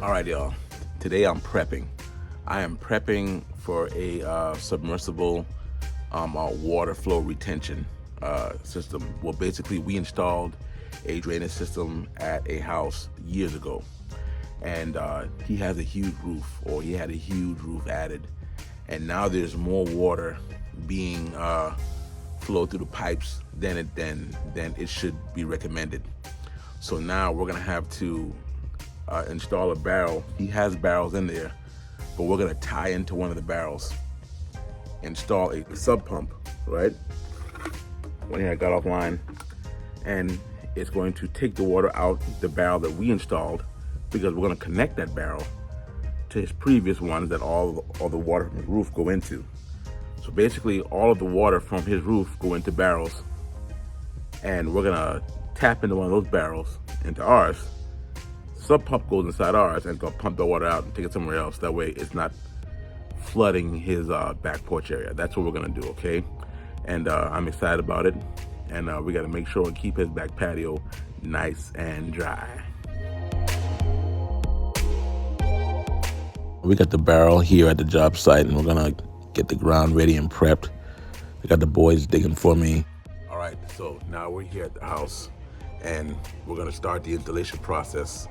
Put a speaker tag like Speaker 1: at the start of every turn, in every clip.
Speaker 1: All right, y'all. Today I'm prepping. I am prepping for a submersible water flow retention system. Well, basically, we installed a drainage system at a house years ago, and he has a huge roof, or he had a huge roof added, and now there's more water being flowed through the pipes than it should be recommended. So now we're gonna have to install a barrel. He has barrels in there, but we're gonna tie into one of the barrels, install a sub pump, right? When I got offline, and it's going to take the water out the barrel that we installed, because we're gonna connect that barrel to his previous ones that all the water from his roof go into. So basically, all of the water from his roof go into barrels, and we're gonna tap into one of those barrels into ours. Sub pump goes inside ours and it's gonna pump the water out and take it somewhere else. That way it's not flooding his back porch area. That's what we're gonna do, okay? And I'm excited about it. And we gotta make sure and keep his back patio nice and dry. We got the barrel here at the job site, and we're gonna get the ground ready and prepped. I got the boys digging for me. All right, so now we're here at the house, and we're gonna start the installation process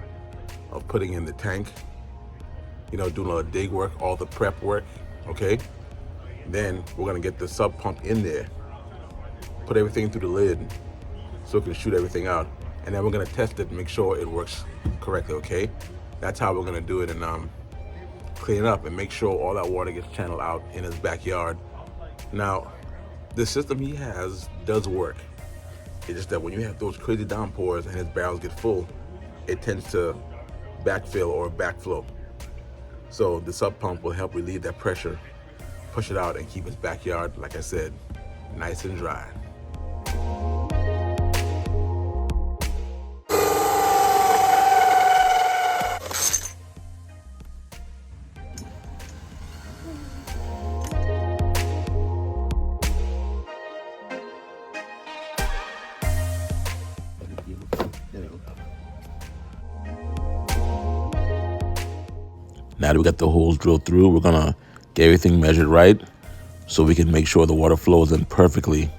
Speaker 1: of putting in the tank, doing all the dig work, all the prep work, okay? Then we're gonna get the sub pump in there, put everything through the lid so it can shoot everything out, and then we're gonna test it and make sure it works correctly, okay? That's how we're gonna do it, and clean it up and make sure all that water gets channeled out in his backyard. Now, the system he has does work. It's just that when you have those crazy downpours and his barrels get full, it tends to backfill or backflow. So the sub pump will help relieve that pressure, push it out, and keep his backyard, like I said, nice and dry. Now that we got the holes drilled through, we're gonna get everything measured right so we can make sure the water flows in perfectly.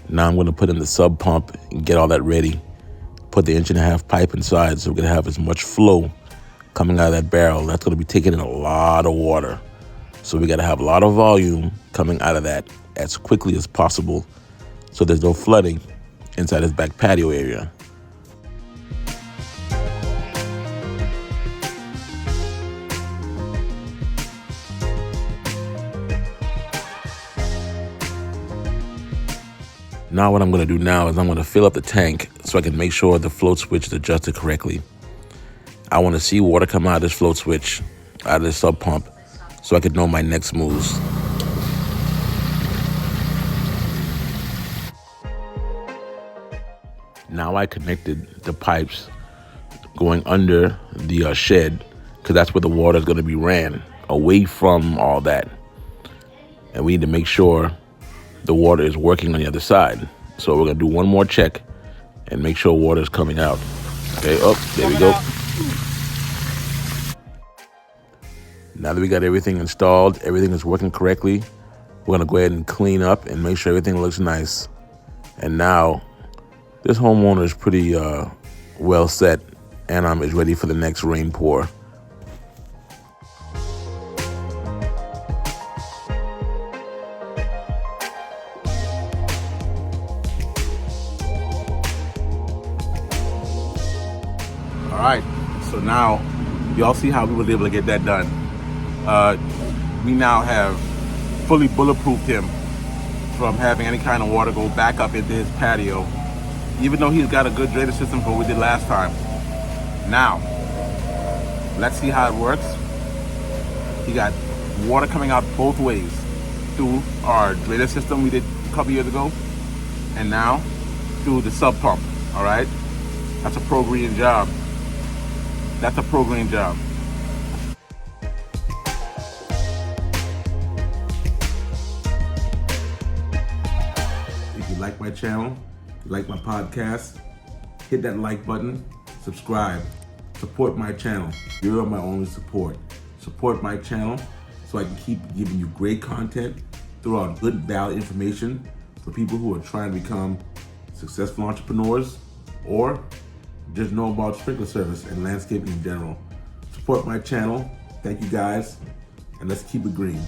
Speaker 1: Now I'm gonna put in the sub pump and get all that ready. Put the 1.5-inch pipe inside so we're gonna have as much flow coming out of that barrel. That's gonna be taking in a lot of water. So we gotta have a lot of volume coming out of that as quickly as possible so there's no flooding inside his back patio area. Now what I'm gonna do now is I'm gonna fill up the tank so I can make sure the float switch is adjusted correctly. I wanna see water come out of this float switch, out of this sub pump, so I can know my next moves. Now I connected the pipes going under the shed, because that's where the water is gonna be ran, away from all that. And we need to make sure the water is working on the other side. So we're gonna do one more check and make sure water is coming out. Okay, there we go. Now that we got everything installed, everything is working correctly, we're gonna go ahead and clean up and make sure everything looks nice. And now, this homeowner is pretty well set, and is ready for the next rain pour. All right, so now y'all see how we were able to get that done. We now have fully bulletproofed him from having any kind of water go back up into his patio, even though he's got a good drainage system for what we did last time. Now, let's see how it works. He got water coming out both ways through our drainage system we did a couple years ago, and now through the sub pump, all right? That's a pro green job. That's a pro green job. If you like my channel, like my podcast, hit that like button, subscribe, support my channel. You're my only support. Support my channel so I can keep giving you great content, throw out good, valid information for people who are trying to become successful entrepreneurs or just know about sprinkler service and landscaping in general. Support my channel. Thank you guys, and let's keep it green.